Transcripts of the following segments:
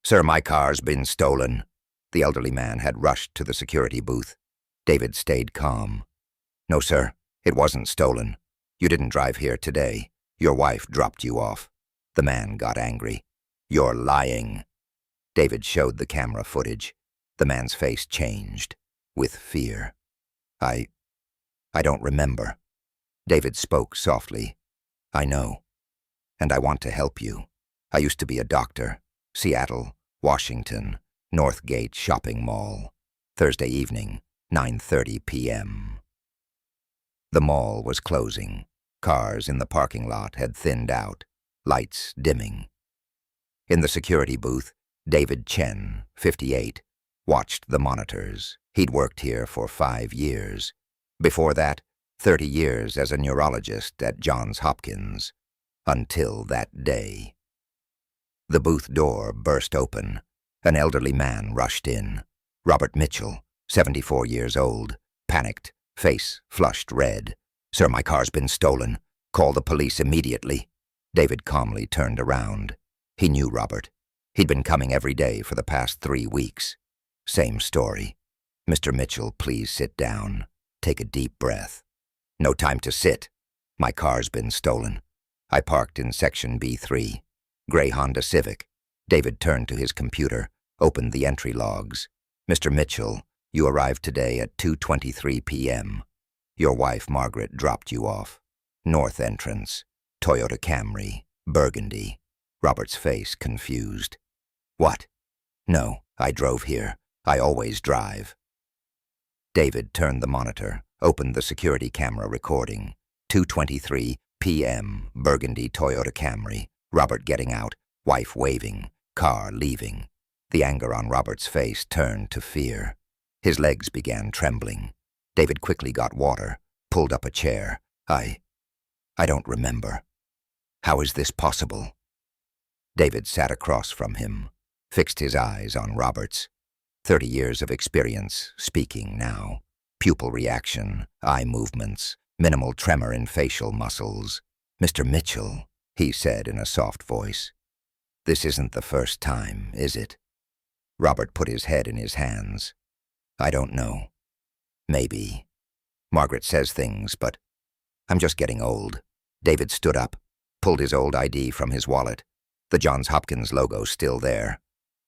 "Sir, my car's been stolen." The elderly man had rushed to the security booth. David stayed calm. "No, sir, it wasn't stolen. You didn't drive here today. Your wife dropped you off." The man got angry. "You're lying." David showed the camera footage. The man's face changed, with fear. I don't remember." David spoke softly. "I know, and I want to help you. I used to be a doctor. Seattle, Washington, Northgate Shopping Mall. Thursday evening, 9:30 p.m. The mall was closing. Cars in the parking lot had thinned out, lights dimming. In the security booth, David Chen, 58, watched the monitors. He'd worked here for 5 years. Before that, 30 years as a neurologist at Johns Hopkins. Until that day. The booth door burst open. An elderly man rushed in. Robert Mitchell, 74 years old, panicked, face flushed red. "Sir, my car's been stolen. Call the police immediately." David calmly turned around. He knew Robert. He'd been coming every day for the past 3 weeks. Same story. "Mr. Mitchell, please sit down. Take a deep breath." "No time to sit. My car's been stolen. I parked in section B3. Gray Honda Civic." David turned to his computer, opened the entry logs. "Mr. Mitchell, you arrived today at 2:23 p.m. Your wife, Margaret, dropped you off. North entrance, Toyota Camry, burgundy." Robert's face confused. "What?" "No, I drove here. I always drive." David turned the monitor, opened the security camera recording. 2:23 p.m., burgundy Toyota Camry. Robert getting out, wife waving, car leaving. The anger on Robert's face turned to fear. His legs began trembling. David quickly got water, pulled up a chair. I don't remember. How is this possible?" David sat across from him, fixed his eyes on Robert's. 30 years of experience speaking now. Pupil reaction, eye movements, minimal tremor in facial muscles. "Mr. Mitchell," he said in a soft voice. "This isn't the first time, is it?" Robert put his head in his hands. "I don't know. Maybe. Margaret says things, but I'm just getting old." David stood up, pulled his old ID from his wallet. The Johns Hopkins logo still there.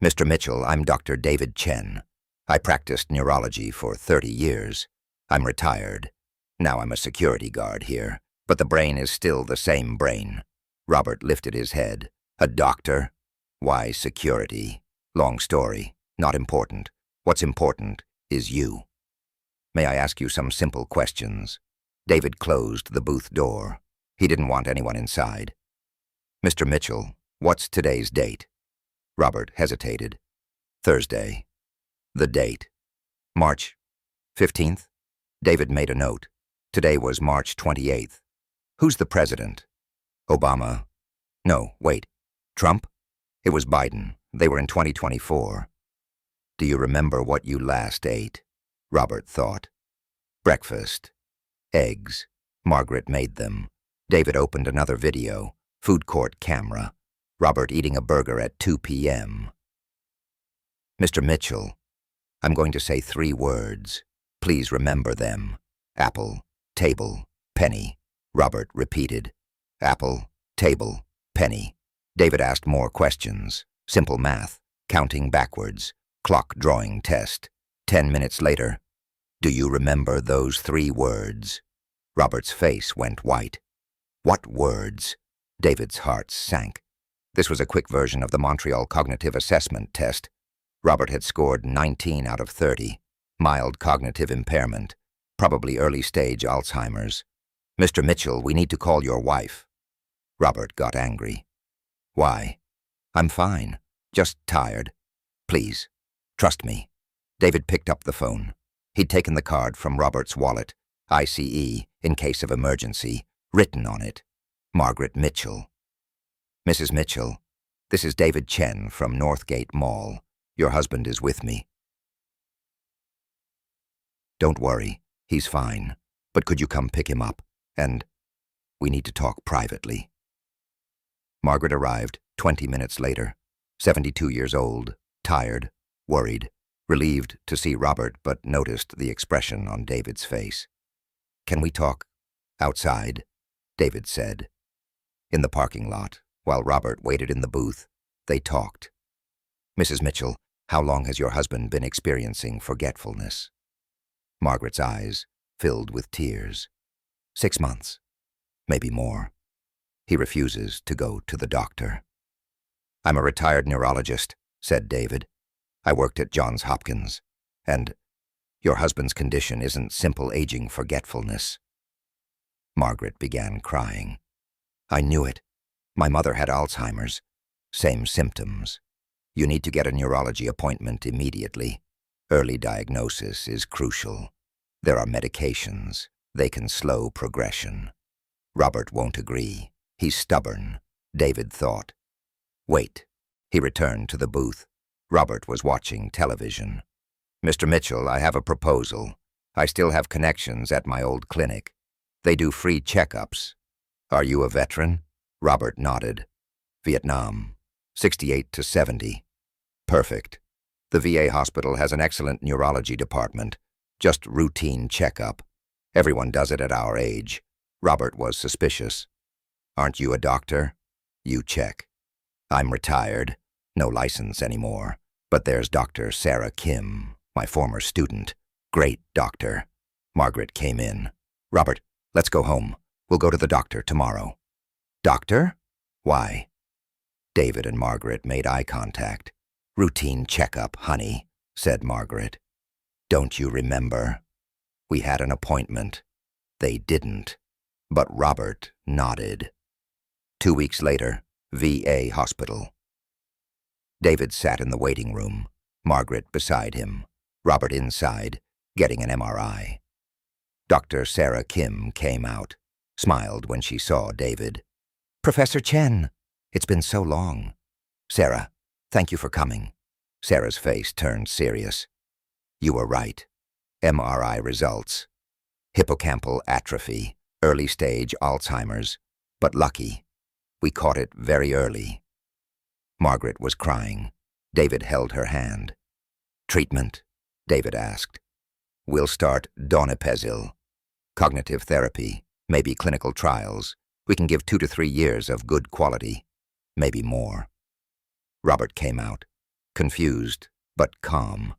"Mr. Mitchell, I'm Dr. David Chen. I practiced neurology for 30 years. I'm retired. Now I'm a security guard here, but the brain is still the same brain." Robert lifted his head. "A doctor? Why security? Long story. Not important. What's important is you. May I ask you some simple questions?" David closed the booth door. He didn't want anyone inside. "Mr. Mitchell, what's today's date?" Robert hesitated. "Thursday." "The date?" "March 15th. David made a note. Today was March 28th. "Who's the president?" "Obama." "No, wait. Trump?" "It was Biden. They were in 2024. "Do you remember what you last ate?" Robert thought. "Breakfast. Eggs. Margaret made them." David opened another video, food court camera. Robert eating a burger at 2 p.m. "Mr. Mitchell, I'm going to say 3 words. Please remember them. Apple, table, penny." Robert repeated. "Apple, table, penny." David asked more questions. Simple math, counting backwards, clock drawing test. 10 minutes later. "Do you remember those 3 words?" Robert's face went white. "What words?" David's heart sank. This was a quick version of the Montreal Cognitive Assessment Test. Robert had scored 19 out of 30. Mild cognitive impairment, probably early-stage Alzheimer's. "Mr. Mitchell, we need to call your wife." Robert got angry. "Why?" "I'm fine. Just tired. Please, trust me." David picked up the phone. He'd taken the card from Robert's wallet, ICE, in case of emergency, written on it, Margaret Mitchell. "Mrs. Mitchell, this is David Chen from Northgate Mall. Your husband is with me." "Don't worry, he's fine. But could you come pick him up? And we need to talk privately." Margaret arrived 20 minutes later. 72 years old, tired, worried, relieved to see Robert, but noticed the expression on David's face. "Can we talk outside?" David said. In the parking lot, while Robert waited in the booth, they talked. "Mrs. Mitchell, how long has your husband been experiencing forgetfulness?" Margaret's eyes filled with tears. 6 months, maybe more. He refuses to go to the doctor. "I'm a retired neurologist," said David. "I worked at Johns Hopkins. And your husband's condition isn't simple aging forgetfulness." Margaret began crying. "I knew it. My mother had Alzheimer's. Same symptoms. You need to get a neurology appointment immediately. Early diagnosis is crucial. There are medications. They can slow progression." Robert won't agree. He's stubborn, David thought. "Wait." He returned to the booth. Robert was watching television. "Mr. Mitchell, I have a proposal. I still have connections at my old clinic. They do free checkups. Are you a veteran?" Robert nodded. "Vietnam, 68 to 70. "Perfect. The VA hospital has an excellent neurology department. Just routine checkup. Everyone does it at our age." Robert was suspicious. "Aren't you a doctor?" "You check." "I'm retired. No license anymore. But there's Dr. Sarah Kim, my former student. Great doctor." Margaret came in. "Robert, let's go home. We'll go to the doctor tomorrow." "Doctor? Why?" David and Margaret made eye contact. "Routine checkup, honey," said Margaret. "Don't you remember? We had an appointment." They didn't, but Robert nodded. 2 weeks later, VA hospital. David sat in the waiting room, Margaret beside him, Robert inside, getting an MRI. Dr. Sarah Kim came out, smiled when she saw David. "Professor Chen, it's been so long." "Sarah, thank you for coming." Sarah's face turned serious. "You were right. MRI results. Hippocampal atrophy, early stage Alzheimer's, but lucky. We caught it very early." Margaret was crying. David held her hand. "Treatment?" David asked. "We'll start donepezil. Cognitive therapy, maybe clinical trials. We can give 2 to 3 years of good quality, maybe more." Robert came out, confused but calm.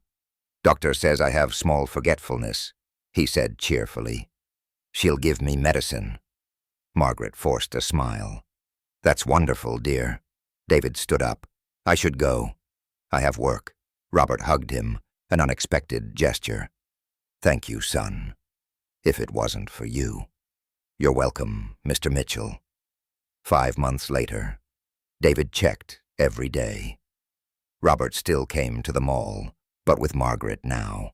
"Doctor says I have small forgetfulness," he said cheerfully. "She'll give me medicine." Margaret forced a smile. "That's wonderful, dear." David stood up. "I should go. I have work." Robert hugged him, an unexpected gesture. "Thank you, son. If it wasn't for you." "You're welcome, Mr. Mitchell." 5 months later, David checked every day. Robert still came to the mall, but with Margaret now.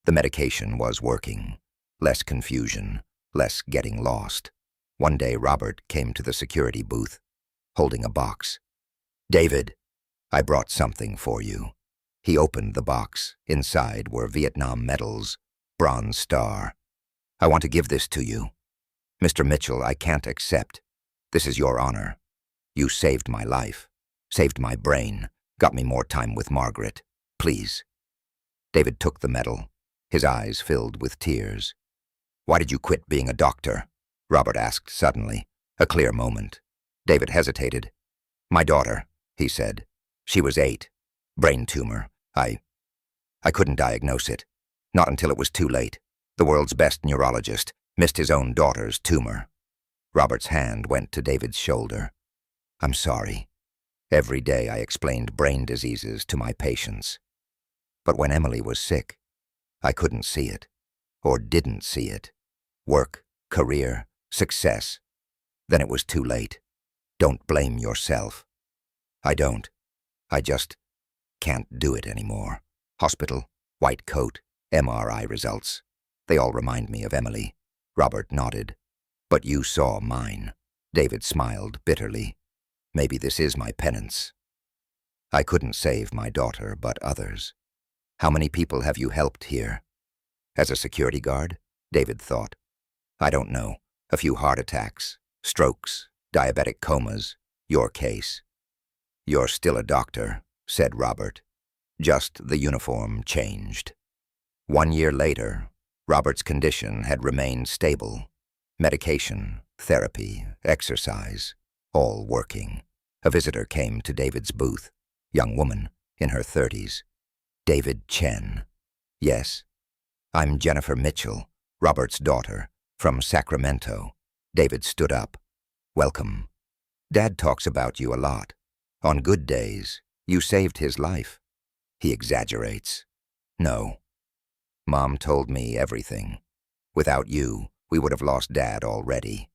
The medication was working. Less confusion, less getting lost. One day Robert came to the security booth, holding a box. "David, I brought something for you." He opened the box. Inside were Vietnam medals, Bronze Star. "I want to give this to you. Mr. Mitchell, I can't accept. This is your honor. You saved my life, saved my brain, got me more time with Margaret. Please." David took the medal, his eyes filled with tears. "Why did you quit being a doctor?" Robert asked suddenly, a clear moment. David hesitated. "My daughter," he said. "She was 8. Brain tumor. I couldn't diagnose it. Not until it was too late. The world's best neurologist missed his own daughter's tumor." Robert's hand went to David's shoulder. "I'm sorry. Every day I explained brain diseases to my patients. But when Emily was sick, I couldn't see it, or didn't see it. Work, career, success. Then it was too late. Don't blame yourself." "I don't. I just can't do it anymore." Hospital, white coat, MRI results. They all remind me of Emily. Robert nodded. "But you saw mine." David smiled bitterly. "Maybe this is my penance. I couldn't save my daughter, but others. How many people have you helped here?" "As a security guard?" David thought. "I don't know. A few heart attacks, strokes, diabetic comas. Your case. You're still a doctor." said Robert. Just the uniform changed. 1 year later, Robert's condition had remained stable. Medication, therapy, exercise, all working. A visitor came to David's booth, young woman in her 30s. David Chen. Yes, I'm Jennifer Mitchell, Robert's daughter, from Sacramento. David stood up. Welcome. Dad talks about you a lot. On good days, you saved his life. He exaggerates. No. Mom told me everything. Without you, we would have lost Dad already.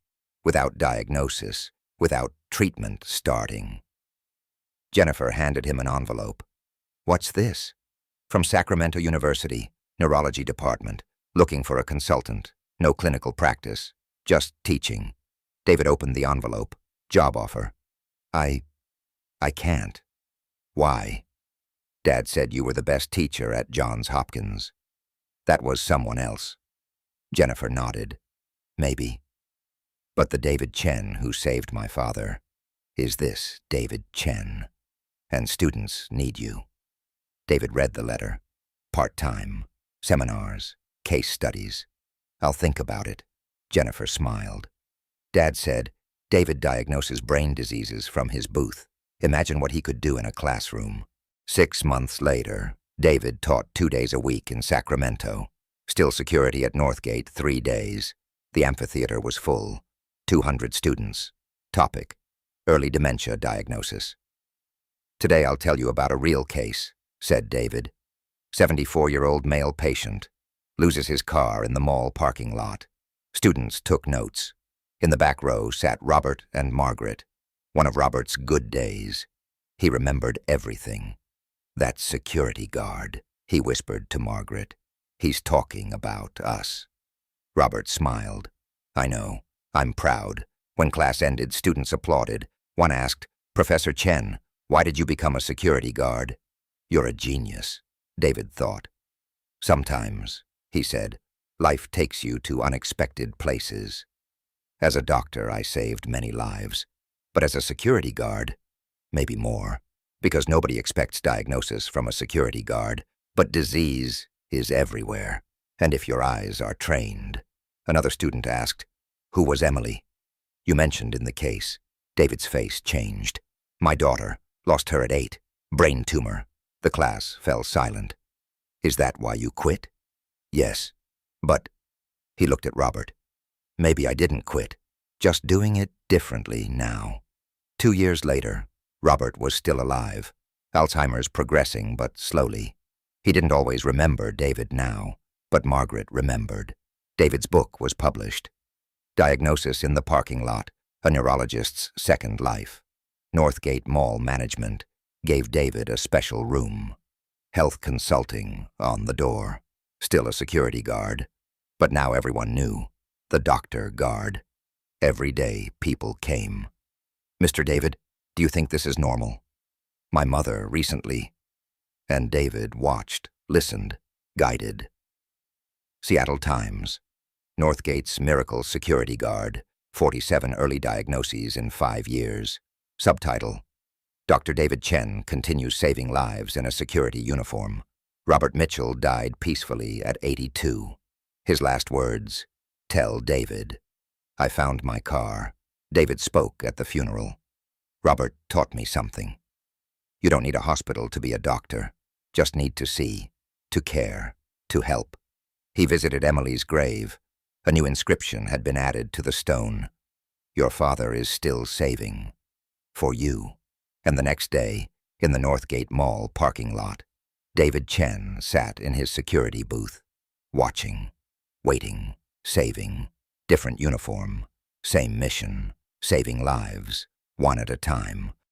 Without diagnosis, without treatment starting. Jennifer handed him an envelope. What's this? From Sacramento University, neurology department, looking for a consultant, no clinical practice, just teaching. David opened the envelope. Job offer. I can't. Why? Dad said you were the best teacher at Johns Hopkins. That was someone else. Jennifer nodded. Maybe. But the David Chen who saved my father is this David Chen. And students need you. David read the letter. Part-time, seminars, case studies. I'll think about it. Jennifer smiled. Dad said, David diagnoses brain diseases from his booth. Imagine what he could do in a classroom. 6 months later, David taught 2 days a week in Sacramento. Still security at Northgate 3 days. The amphitheater was full. 200 students. Topic: early dementia diagnosis. Today I'll tell you about a real case, said David. 74-year-old male patient. Loses his car in the mall parking lot. Students took notes. In the back row sat Robert and Margaret. One of Robert's good days. He remembered everything. That security guard, he whispered to Margaret. He's talking about us. Robert smiled. I know. I'm proud. When class ended, students applauded. One asked, Professor Chen, why did you become a security guard? You're a genius, David thought. Sometimes, he said, life takes you to unexpected places. As a doctor, I saved many lives. But as a security guard, maybe more. Because nobody expects diagnosis from a security guard. But disease is everywhere. And if your eyes are trained. Another student asked, Who was Emily? You mentioned in the case. David's face changed. My daughter. Lost her at 8. Brain tumor. The class fell silent. Is that why you quit? Yes. But, he looked at Robert. Maybe I didn't quit. Just doing it differently now. 2 years later, Robert was still alive. Alzheimer's progressing, but slowly. He didn't always remember David now, but Margaret remembered. David's book was published. Diagnosis in the parking lot, a neurologist's second life. Northgate Mall management gave David a special room. Health consulting on the door. Still a security guard. But now everyone knew. The doctor guard. Every day people came. Mr. David, do you think this is normal? My mother recently. And David watched, listened, guided. Seattle Times. Northgate's miracle security guard. 47 early diagnoses in 5 years. Subtitle: Dr. David Chen continues saving lives in a security uniform. Robert Mitchell died peacefully at 82. His last words: Tell David. I found my car. David spoke at the funeral. Robert taught me something. You don't need a hospital to be a doctor. Just need to see, to care, to help. He visited Emily's grave. A new inscription had been added to the stone. Your father is still saving. For you. And the next day, in the Northgate Mall parking lot, David Chen sat in his security booth, watching, waiting, saving, different uniform, same mission, saving lives, one at a time,